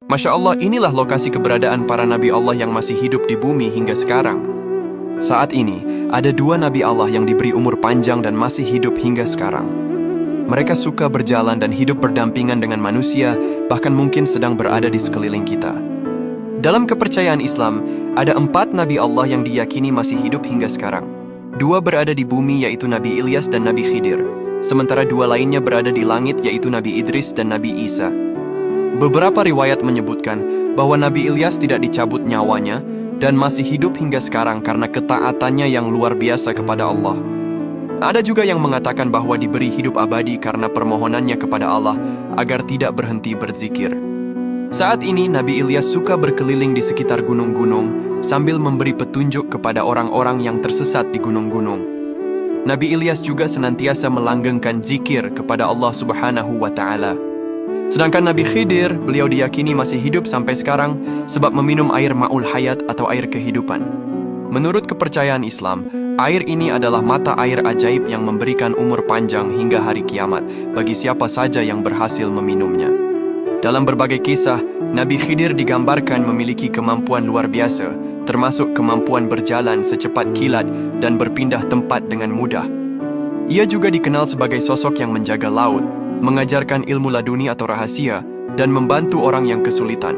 Masya Allah, inilah lokasi keberadaan para nabi Allah yang masih hidup di bumi hingga sekarang. Saat ini, ada dua nabi Allah yang diberi umur panjang dan masih hidup hingga sekarang. Mereka suka berjalan dan hidup berdampingan dengan manusia, bahkan mungkin sedang berada di sekeliling kita. Dalam kepercayaan Islam, ada 4 nabi Allah yang diyakini masih hidup hingga sekarang. 2 berada di bumi, yaitu Nabi Ilyas dan Nabi Khidir. Sementara 2 lainnya berada di langit, yaitu Nabi Idris dan Nabi Isa. Beberapa riwayat menyebutkan bahwa Nabi Ilyas tidak dicabut nyawanya dan masih hidup hingga sekarang karena ketaatannya yang luar biasa kepada Allah. Ada juga yang mengatakan bahwa diberi hidup abadi karena permohonannya kepada Allah agar tidak berhenti berzikir. Saat ini Nabi Ilyas suka berkeliling di sekitar gunung-gunung sambil memberi petunjuk kepada orang-orang yang tersesat di gunung-gunung. Nabi Ilyas juga senantiasa melanggengkan zikir kepada Allah Subhanahu wa Ta'ala. Sedangkan Nabi Khidir, beliau diyakini masih hidup sampai sekarang sebab meminum air ma'ul hayat atau air kehidupan. Menurut kepercayaan Islam, air ini adalah mata air ajaib yang memberikan umur panjang hingga hari kiamat bagi siapa saja yang berhasil meminumnya. Dalam berbagai kisah, Nabi Khidir digambarkan memiliki kemampuan luar biasa, termasuk kemampuan berjalan secepat kilat dan berpindah tempat dengan mudah. Ia juga dikenal sebagai sosok yang menjaga laut, mengajarkan ilmu laduni atau rahasia, dan membantu orang yang kesulitan.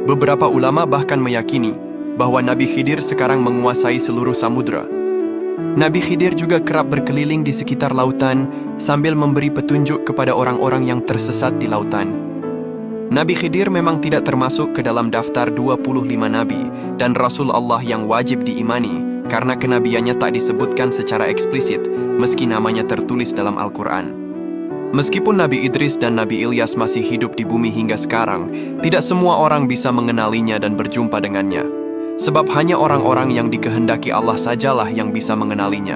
Beberapa ulama bahkan meyakini bahwa Nabi Khidir sekarang menguasai seluruh samudra. Nabi Khidir juga kerap berkeliling di sekitar lautan sambil memberi petunjuk kepada orang-orang yang tersesat di lautan. Nabi Khidir memang tidak termasuk ke dalam daftar 25 nabi dan Rasul Allah yang wajib diimani karena kenabiannya tak disebutkan secara eksplisit meski namanya tertulis dalam Al-Quran. Meskipun Nabi Idris dan Nabi Ilyas masih hidup di bumi hingga sekarang, tidak semua orang bisa mengenalinya dan berjumpa dengannya. Sebab hanya orang-orang yang dikehendaki Allah sajalah yang bisa mengenalinya.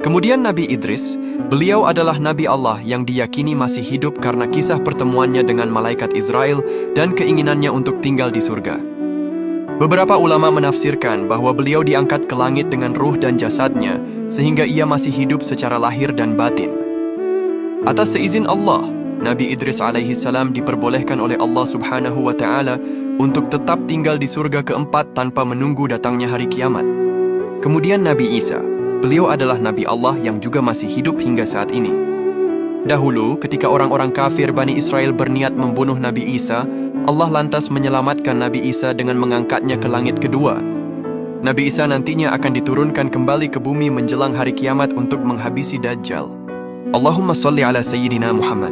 Kemudian Nabi Idris, beliau adalah Nabi Allah yang diyakini masih hidup karena kisah pertemuannya dengan malaikat Israel dan keinginannya untuk tinggal di surga. Beberapa ulama menafsirkan bahwa beliau diangkat ke langit dengan ruh dan jasadnya, sehingga ia masih hidup secara lahir dan batin. Atas seizin Allah, Nabi Idris alaihi salam diperbolehkan oleh Allah Subhanahu wa Ta'ala untuk tetap tinggal di surga keempat tanpa menunggu datangnya hari kiamat. Kemudian Nabi Isa, beliau adalah Nabi Allah yang juga masih hidup hingga saat ini. Dahulu, ketika orang-orang kafir Bani Israel berniat membunuh Nabi Isa, Allah lantas menyelamatkan Nabi Isa dengan mengangkatnya ke langit kedua. Nabi Isa nantinya akan diturunkan kembali ke bumi menjelang hari kiamat untuk menghabisi Dajjal. Allahumma salli ala Sayyidina Muhammad.